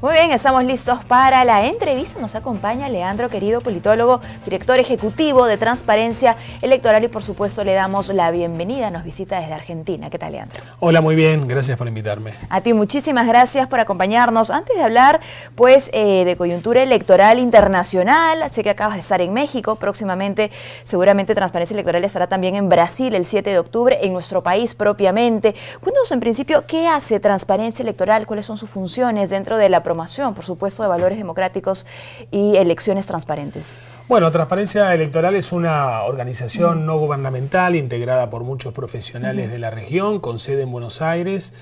Muy bien, estamos listos para la entrevista. Nos acompaña Leandro Querido, politólogo, director ejecutivo de Transparencia Electoral y por supuesto le damos la bienvenida. Nos visita desde Argentina. ¿Qué tal, Leandro? Hola, muy bien. Gracias por invitarme. A ti muchísimas gracias por acompañarnos. Antes de hablar pues de coyuntura electoral internacional, sé que acabas de estar en México. Próximamente seguramente Transparencia Electoral estará también en Brasil el 7 de octubre, en nuestro país propiamente. Cuéntanos en principio qué hace Transparencia Electoral, cuáles son sus funciones dentro de la promoción, por supuesto, de valores democráticos y elecciones transparentes. Bueno, Transparencia Electoral es una organización no gubernamental integrada por muchos profesionales de la región, con sede en Buenos Aires,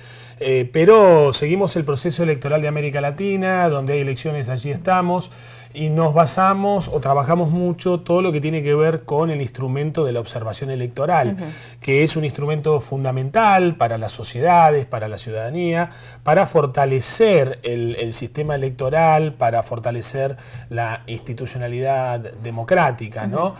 pero seguimos el proceso electoral de América Latina, donde hay elecciones, allí estamos, y nos basamos o trabajamos mucho todo lo que tiene que ver con el instrumento de la observación electoral, que es un instrumento fundamental para las sociedades, para la ciudadanía, para fortalecer el sistema electoral, para fortalecer la institucionalidad democrática, ¿no?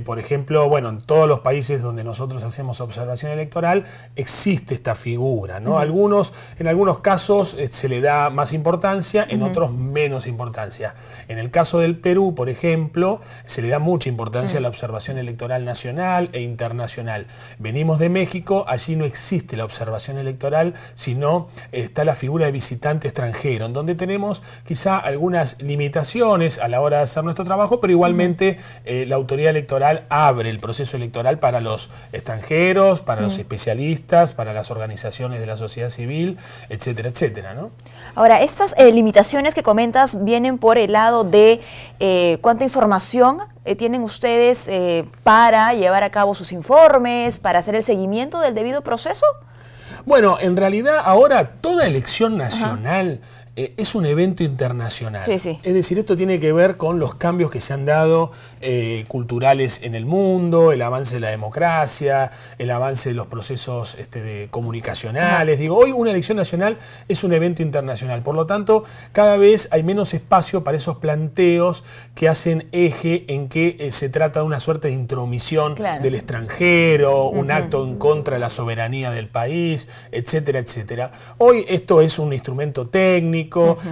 Por ejemplo, bueno, en todos los países donde nosotros hacemos observación electoral existe esta figura, ¿no? En algunos casos se le da más importancia, en otros menos importancia. En el caso del Perú, por ejemplo, se le da mucha importancia a la observación electoral nacional e internacional. Venimos de México, allí no existe la observación electoral, sino está la figura de visitante extranjero, en donde tenemos quizá algunas limitaciones a la hora de hacer nuestro trabajo, pero igualmente la autoridad electoral abre el proceso electoral para los extranjeros, para los especialistas, para las organizaciones de la sociedad civil, etcétera, etcétera, ¿no? Ahora, estas limitaciones que comentas vienen por el lado de cuánta información tienen ustedes para llevar a cabo sus informes, para hacer el seguimiento del debido proceso. Bueno, en realidad ahora toda elección nacional es un evento internacional. Sí, sí. Es decir, esto tiene que ver con los cambios que se han dado culturales en el mundo, el avance de la democracia, el avance de los procesos comunicacionales. Digo, hoy una elección nacional es un evento internacional. Por lo tanto, cada vez hay menos espacio para esos planteos que hacen eje en que se trata de una suerte de intromisión del extranjero, un acto en contra de la soberanía del país, etcétera, etcétera. Hoy esto es un instrumento técnico,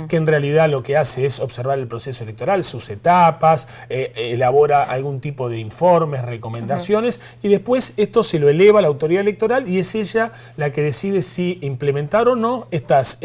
que en realidad lo que hace es observar el proceso electoral, sus etapas, elabora algún tipo de informes, recomendaciones, y después esto se lo eleva a la autoridad electoral y es ella la que decide si implementar o no estos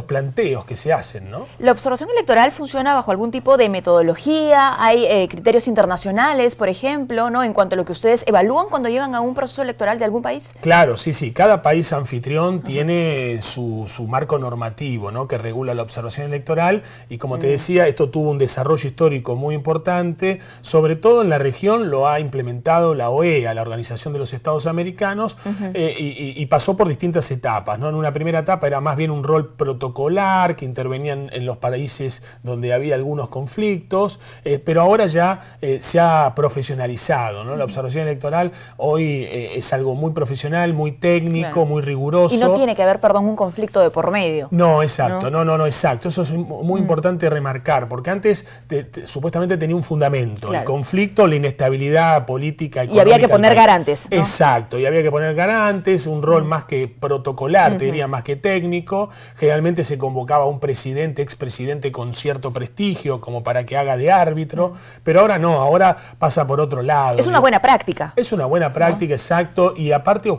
planteos que se hacen, ¿no? ¿La observación electoral funciona bajo algún tipo de metodología? ¿Hay criterios internacionales, por ejemplo, ¿no? En cuanto a lo que ustedes evalúan cuando llegan a un proceso electoral de algún país? Claro, sí, sí. Cada país anfitrión tiene su marco normativo, ¿no? Que regula la observación electoral y, como te decía, esto tuvo un desarrollo histórico muy importante, sobre todo en la región lo ha implementado la OEA, la Organización de los Estados Americanos, y pasó por distintas etapas, ¿no? En una primera etapa era más bien un rol protocolar que intervenían en los países donde había algunos conflictos, pero ahora ya se ha profesionalizado, ¿no? La observación electoral hoy es algo muy profesional, muy técnico, muy riguroso. Y no tiene que haber, perdón, un conflicto de por medio. No, exacto. No, exacto. Eso es muy importante remarcar, porque antes supuestamente tenía un fundamento, el conflicto, la inestabilidad política, económica. Y había que poner garantes, ¿no? Exacto, y había que poner garantes, un rol más que protocolar, te diría más que técnico. Generalmente se convocaba a un presidente, expresidente con cierto prestigio, como para que haga de árbitro, pero ahora no, ahora pasa por otro lado. Es una buena práctica. Es una buena práctica, exacto, y aparte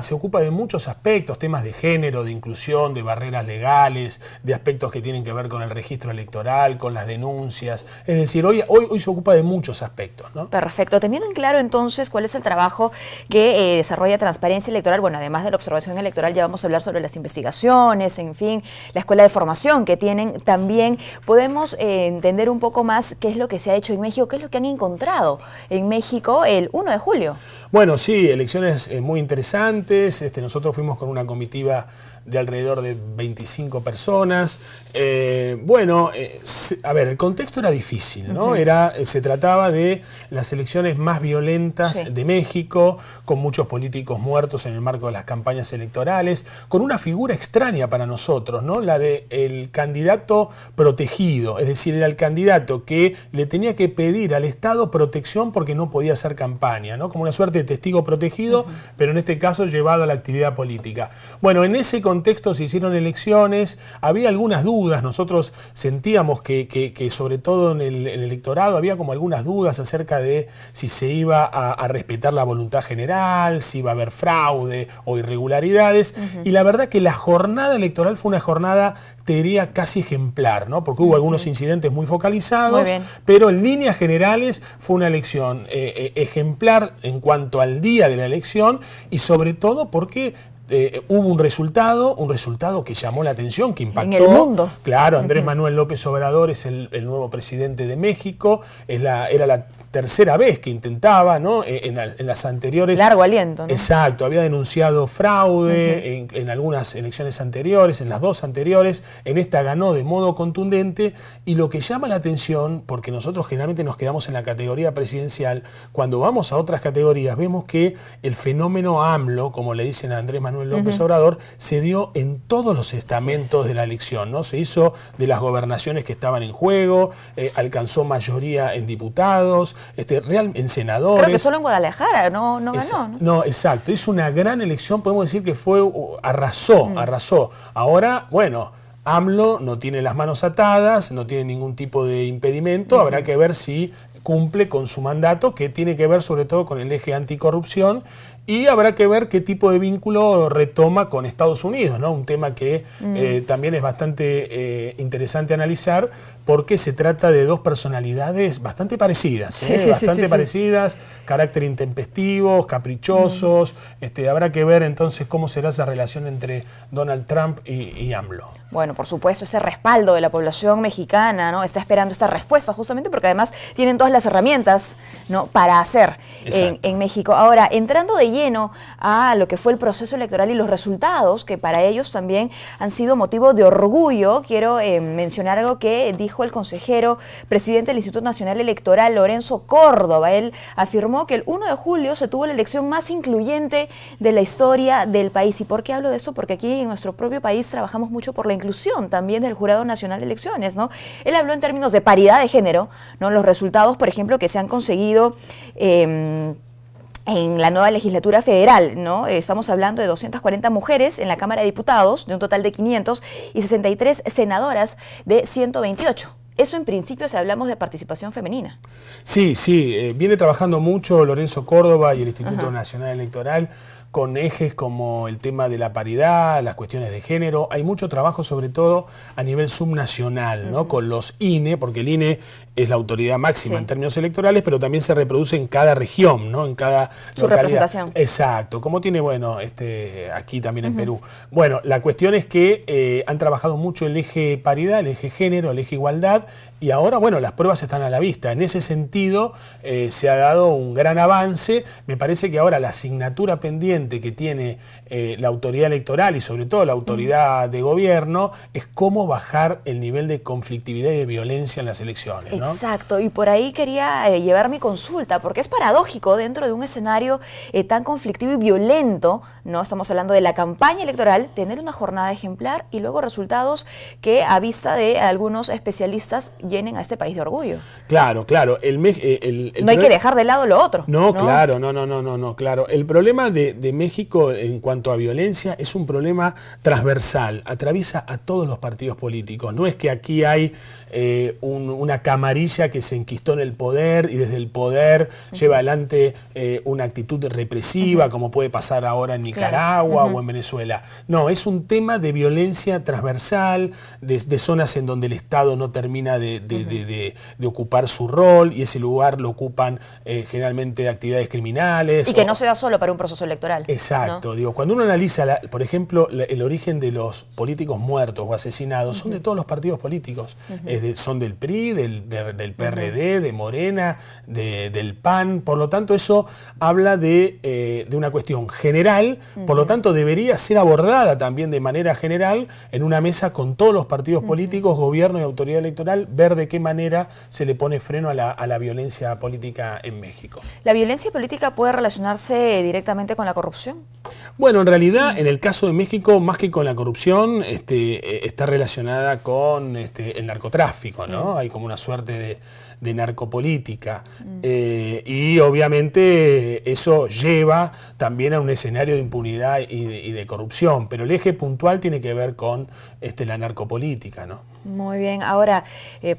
se ocupa de muchos aspectos, temas de género, de inclusión, de barreras legales, de aspectos que tienen que ver con el registro electoral, con las denuncias. Es decir, hoy se ocupa de muchos aspectos, ¿no? Perfecto. Teniendo en claro entonces cuál es el trabajo que desarrolla Transparencia Electoral, bueno, además de la observación electoral ya vamos a hablar sobre las investigaciones, en fin, la escuela de formación que tienen también. Podemos entender un poco más qué es lo que se ha hecho en México, qué es lo que han encontrado en México el 1 de julio. Bueno, sí, elecciones muy interesantes. Nosotros fuimos con una comitiva de alrededor de 25 personas. A ver, el contexto era difícil, ¿no? Se trataba de las elecciones más violentas de México, con muchos políticos muertos en el marco de las campañas electorales, con una figura extraña para nosotros, ¿no? La del candidato protegido, es decir, era el candidato que le tenía que pedir al Estado protección porque no podía hacer campaña, ¿no? Como una suerte suerte de testigo protegido, pero en este caso llevado a la actividad política. Bueno, en ese contexto se hicieron elecciones, había algunas dudas, nosotros sentíamos que sobre todo en el electorado había como algunas dudas acerca de si se iba a respetar la voluntad general, si iba a haber fraude o irregularidades, y la verdad que la jornada electoral fue una jornada, te diría, casi ejemplar, ¿no? Porque hubo algunos incidentes muy focalizados, pero en líneas generales fue una elección ejemplar en cuanto al día de la elección y sobre todo porque hubo un resultado que llamó la atención, que impactó. En el mundo. Claro, Andrés Manuel López Obrador es el nuevo presidente de México, era la tercera vez que intentaba, ¿no? En las anteriores. Largo aliento, ¿no? Exacto, había denunciado fraude en algunas elecciones anteriores, en las dos anteriores, en esta ganó de modo contundente, y lo que llama la atención, porque nosotros generalmente nos quedamos en la categoría presidencial, cuando vamos a otras categorías vemos que el fenómeno AMLO, como le dicen a Andrés Manuel López Obrador, se dio en todos los estamentos de la elección, ¿no? Se hizo de las gobernaciones que estaban en juego, alcanzó mayoría en diputados, en senadores. Creo que solo en Guadalajara no ganó, ¿no? No, exacto, hizo una gran elección, podemos decir que arrasó. Ahora, bueno, AMLO no tiene las manos atadas, no tiene ningún tipo de impedimento, habrá que ver si cumple con su mandato, que tiene que ver sobre todo con el eje anticorrupción, y habrá que ver qué tipo de vínculo retoma con Estados Unidos, ¿no? Un tema que también es bastante interesante analizar, porque se trata de dos personalidades bastante parecidas, parecidas, carácter intempestivos, caprichosos. Habrá que ver entonces cómo será esa relación entre Donald Trump y AMLO. Bueno, por supuesto, ese respaldo de la población mexicana, ¿no? Está esperando esta respuesta, justamente porque además tienen todas las herramientas, ¿no? Para hacer en México. Ahora, entrando de lleno a lo que fue el proceso electoral y los resultados, que para ellos también han sido motivo de orgullo, quiero mencionar algo que dijo el consejero presidente del Instituto Nacional Electoral, Lorenzo Córdoba. Él afirmó que el 1 de julio se tuvo la elección más incluyente de la historia del país. ¿Y por qué hablo de eso? Porque aquí en nuestro propio país trabajamos mucho por la inclusión también del Jurado Nacional de Elecciones, ¿no? Él habló en términos de paridad de género, ¿no? Los resultados, por ejemplo, que se han conseguido en la nueva legislatura federal, ¿no? Estamos hablando de 240 mujeres en la Cámara de Diputados, de un total de 500, y 63 senadoras de 128. Eso en principio si hablamos de participación femenina. Sí, viene trabajando mucho Lorenzo Córdoba y el Instituto Nacional Electoral con ejes como el tema de la paridad, las cuestiones de género. Hay mucho trabajo sobre todo a nivel subnacional, ¿no? Con los INE, porque el INE es la autoridad máxima en términos electorales, pero también se reproduce en cada región, ¿no? En cada su representación. Exacto, como tiene, bueno, aquí también en Perú. Bueno, la cuestión es que han trabajado mucho el eje paridad, el eje género, el eje igualdad, y ahora, bueno, las pruebas están a la vista. En ese sentido, se ha dado un gran avance. Me parece que ahora la asignatura pendiente que tiene la autoridad electoral y sobre todo la autoridad de gobierno es cómo bajar el nivel de conflictividad y de violencia en las elecciones, ¿no? Exacto, y por ahí quería llevar mi consulta, porque es paradójico dentro de un escenario tan conflictivo y violento, ¿no? Estamos hablando de la campaña electoral, tener una jornada ejemplar y luego resultados que a vista de algunos especialistas llenen a este país de orgullo. Claro. No hay que dejar de lado lo otro. No, claro, claro. El problema de México en cuanto a violencia es un problema transversal, atraviesa a todos los partidos políticos. No es que aquí hay una camarilla que se enquistó en el poder y desde el poder lleva adelante una actitud represiva, como puede pasar ahora en Nicaragua o en Venezuela. No, es un tema de violencia transversal, de zonas en donde el Estado no termina de ocupar su rol y ese lugar lo ocupan generalmente actividades criminales. Y que no se da solo para un proceso electoral. Exacto, ¿no? Digo, cuando uno analiza, por ejemplo, el origen de los políticos muertos o asesinados, son de todos los partidos políticos. Son del PRI, del PRD, de Morena, del PAN. Por lo tanto, eso habla de una cuestión general, por lo tanto, debería ser abordada también de manera general en una mesa con todos los partidos políticos, gobierno y autoridad electoral, ver de qué manera se le pone freno a la violencia política en México. ¿La violencia política puede relacionarse directamente con la corrupción? Bueno, en realidad, en el caso de México, más que con la corrupción, está relacionada con el narcotráfico, ¿no? Hay como una suerte de narcopolítica. Y obviamente eso lleva también a un escenario de impunidad y de corrupción, pero el eje puntual tiene que ver con la narcopolítica, ¿no? Muy bien, ahora,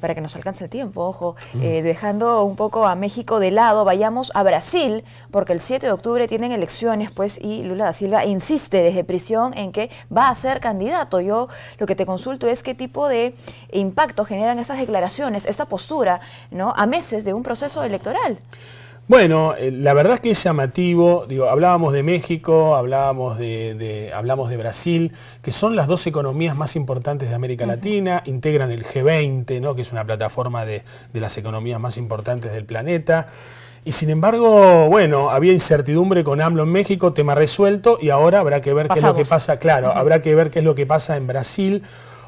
para que nos alcance el tiempo, ojo, dejando un poco a México de lado, vayamos a Brasil, porque el 7 de octubre tienen elecciones, pues, y Lula da Silva insiste desde prisión en que va a ser candidato. Yo lo que te consulto es qué tipo de impacto generan estas declaraciones, esta postura, ¿no?, a meses de un proceso electoral. Bueno, la verdad es que es llamativo. Digo, hablábamos de México, hablamos de Brasil, que son las dos economías más importantes de América Latina, integran el G20, ¿no?, que es una plataforma de las economías más importantes del planeta. Y sin embargo, bueno, había incertidumbre con AMLO en México, tema resuelto, y ahora habrá que ver qué es lo que pasa. Claro, habrá que ver qué es lo que pasa en Brasil.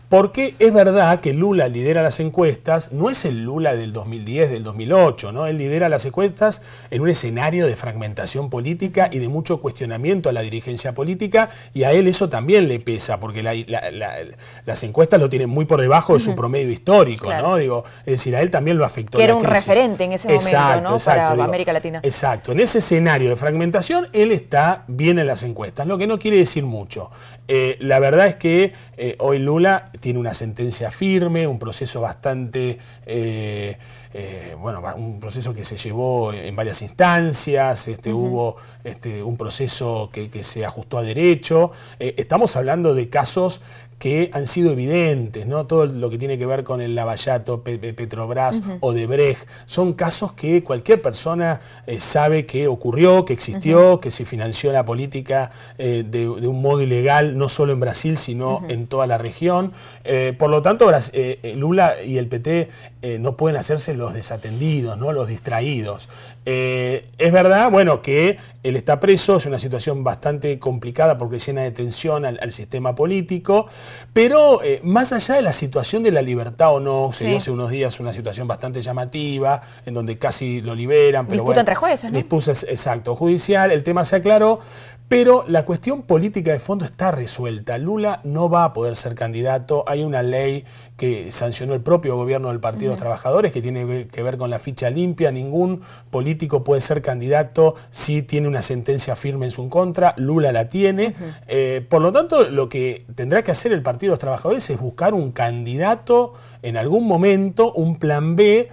Porque es verdad que Lula lidera las encuestas, no es el Lula del 2010, del 2008, ¿no? Él lidera las encuestas en un escenario de fragmentación política y de mucho cuestionamiento a la dirigencia política, y a él eso también le pesa, porque las encuestas lo tienen muy por debajo de su promedio histórico, claro, ¿no? Digo, es decir, a él también lo afectó. Que era un referente en ese momento, ¿no? Para América Latina. Exacto, en ese escenario de fragmentación, él está bien en las encuestas, lo que no quiere decir mucho. La verdad es que hoy Lula tiene una sentencia firme, un proceso bastante, bueno, un proceso que se llevó en varias instancias, hubo un proceso que se ajustó a derecho. Estamos hablando de casos que han sido evidentes, ¿no? Todo lo que tiene que ver con el Lavallato, Petrobras, Odebrecht, son casos que cualquier persona sabe que ocurrió, que existió, que se financió la política de un modo ilegal, no solo en Brasil, sino en toda la región. Por lo tanto, Lula y el PT no pueden hacerse los desatendidos, ¿no?, los distraídos. Es verdad, bueno, que él está preso, es una situación bastante complicada porque llena de tensión al sistema político, pero más allá de la situación de la libertad o no, se dio hace unos días una situación bastante llamativa, en donde casi lo liberan. Pero disputa entre jueces, ¿no? Disputa, exacto, judicial, el tema se aclaró, pero la cuestión política de fondo está resuelta. Lula no va a poder ser candidato, hay una ley que sancionó el propio gobierno del Partido de los Trabajadores, que tiene que ver con la ficha limpia. Ningún político puede ser candidato si tiene una sentencia firme en su contra. Lula la tiene. Por lo tanto, lo que tendrá que hacer el Partido de los Trabajadores es buscar un candidato en algún momento, un plan B,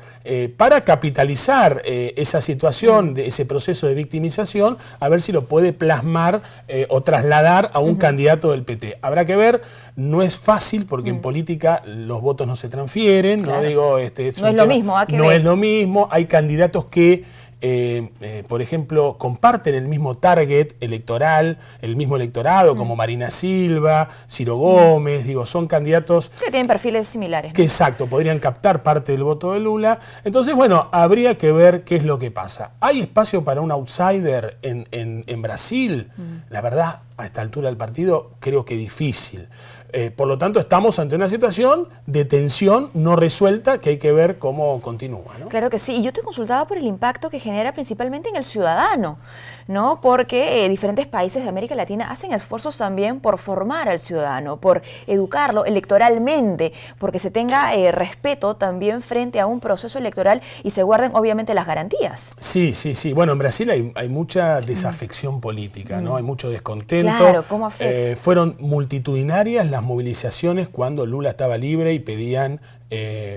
para capitalizar esa situación, de ese proceso de victimización, a ver si lo puede plasmar o trasladar a un candidato del PT. Habrá que ver, no es fácil porque en política los votos no se transfieren, claro. No digo, no es lo mismo, no es lo mismo, hay candidatos que por ejemplo, comparten el mismo target electoral, el mismo electorado, como Marina Silva, Ciro Gómez, digo, son candidatos que tienen perfiles similares, ¿no? Que exacto, podrían captar parte del voto de Lula. Entonces, bueno, habría que ver qué es lo que pasa. ¿Hay espacio para un outsider en Brasil? La verdad, a esta altura del partido, creo que difícil. Por lo tanto, estamos ante una situación de tensión no resuelta que hay que ver cómo continúa, ¿no? Claro que sí. Y yo te consultaba por el impacto que genera principalmente en el ciudadano, ¿no? Porque diferentes países de América Latina hacen esfuerzos también por formar al ciudadano, por educarlo electoralmente, porque se tenga respeto también frente a un proceso electoral y se guarden obviamente las garantías. Sí, sí, sí. Bueno, en Brasil hay mucha desafección política, ¿no? Hay mucho descontento. Claro, ¿cómo afecta? Fueron multitudinarias las movilizaciones cuando Lula estaba libre y pedían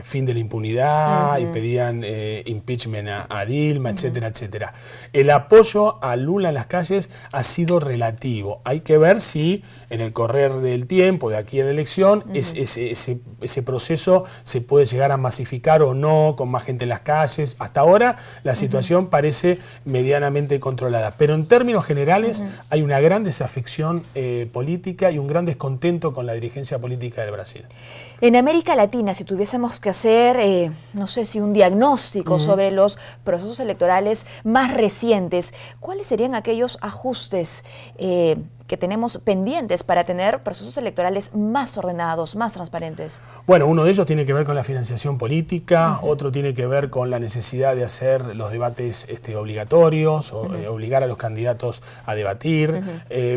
fin de la impunidad y pedían impeachment a Dilma, etcétera, etcétera. El apoyo a Lula en las calles ha sido relativo. Hay que ver si en el correr del tiempo, de aquí a la elección, ese proceso se puede llegar a masificar o no, con más gente en las calles. Hasta ahora la situación parece medianamente controlada, pero en términos generales hay una gran desafección política y un gran descontento con la dirigencia política del Brasil. En América Latina, si tuviésemos que hacer, no sé si un diagnóstico sobre los procesos electorales más recientes, ¿cuáles serían aquellos ajustes que tenemos pendientes para tener procesos electorales más ordenados, más transparentes? Bueno, uno de ellos tiene que ver con la financiación política, otro tiene que ver con la necesidad de hacer los debates obligatorios, o obligar a los candidatos a debatir.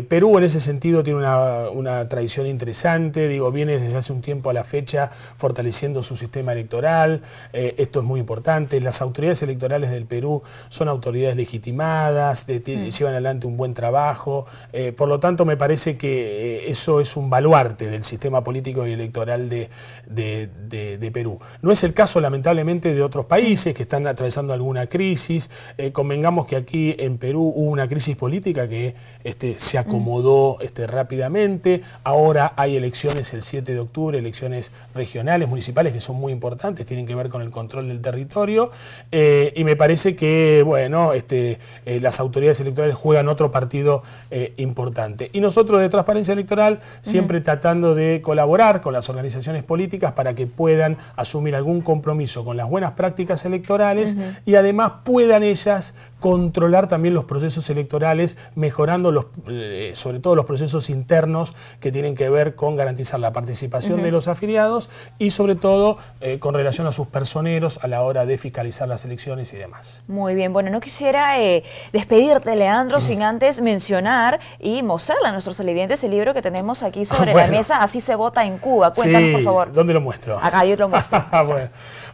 Perú en ese sentido tiene una tradición interesante, digo, viene desde hace un tiempo a la fecha fortaleciendo su sistema electoral. Esto es muy importante. Las autoridades electorales del Perú son autoridades legitimadas, llevan adelante un buen trabajo. Por lo tanto, me parece que eso es un baluarte del sistema político y electoral de Perú. No es el caso, lamentablemente, de otros países que están atravesando alguna crisis. Convengamos que aquí en Perú hubo una crisis política que se acomodó rápidamente. Ahora hay elecciones el 7 de octubre, elecciones regionales, municipales, que son muy importantes, tienen que ver con el control del territorio. Y me parece que, bueno, las autoridades electorales juegan otro partido importante. Y nosotros de Transparencia Electoral siempre tratando de colaborar con las organizaciones políticas para que puedan asumir algún compromiso con las buenas prácticas electorales y además puedan ellas controlar también los procesos electorales, mejorando sobre todo los procesos internos que tienen que ver con garantizar la participación de los afiliados y sobre todo con relación a sus personeros a la hora de fiscalizar las elecciones y demás. Muy bien, bueno, no quisiera despedirte, Leandro, sin antes mencionar y mostrarle a nuestros televidentes el libro que tenemos aquí sobre la mesa, Así se vota en Cuba. Cuéntanos, por favor. ¿Dónde lo muestro? Acá yo te lo muestro.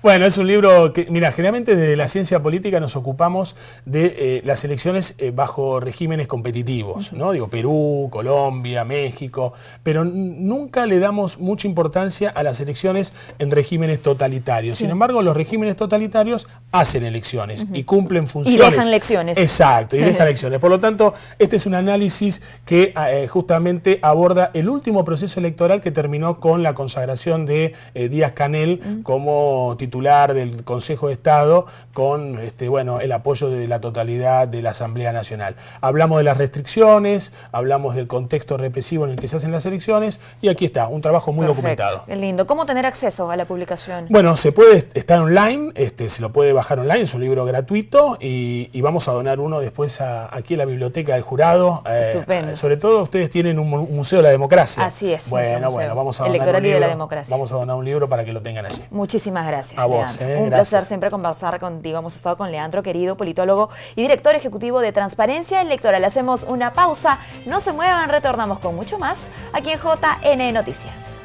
Bueno, es un libro que, mira, generalmente desde la ciencia política nos ocupamos de las elecciones bajo regímenes competitivos, ¿no? Digo, Perú, Colombia, México, pero nunca le damos mucha importancia a las elecciones en regímenes totalitarios. Sin embargo, los regímenes totalitarios hacen elecciones y cumplen funciones. Y dejan elecciones. Exacto, y dejan elecciones. Por lo tanto, este es un análisis que justamente aborda el último proceso electoral que terminó con la consagración de Díaz-Canel como titular del Consejo de Estado con el apoyo de la totalidad de la Asamblea Nacional. Hablamos de las restricciones, hablamos del contexto represivo en el que se hacen las elecciones y aquí está, un trabajo muy documentado. Qué lindo. ¿Cómo tener acceso a la publicación? Bueno, se puede estar online, se lo puede bajar online, es un libro gratuito y vamos a donar uno después aquí en la Biblioteca del Jurado. Estupendo. Sobre todo ustedes tienen un museo de la democracia. Así es. Bueno, vamos a donar Electoral un libro, y de la democracia. Vamos a donar un libro para que lo tengan allí. Muchísimas gracias. A vos, un placer siempre conversar contigo. Hemos estado con Leandro Querido, politólogo y director ejecutivo de Transparencia Electoral. Hacemos una pausa, no se muevan, retornamos con mucho más aquí en JN Noticias.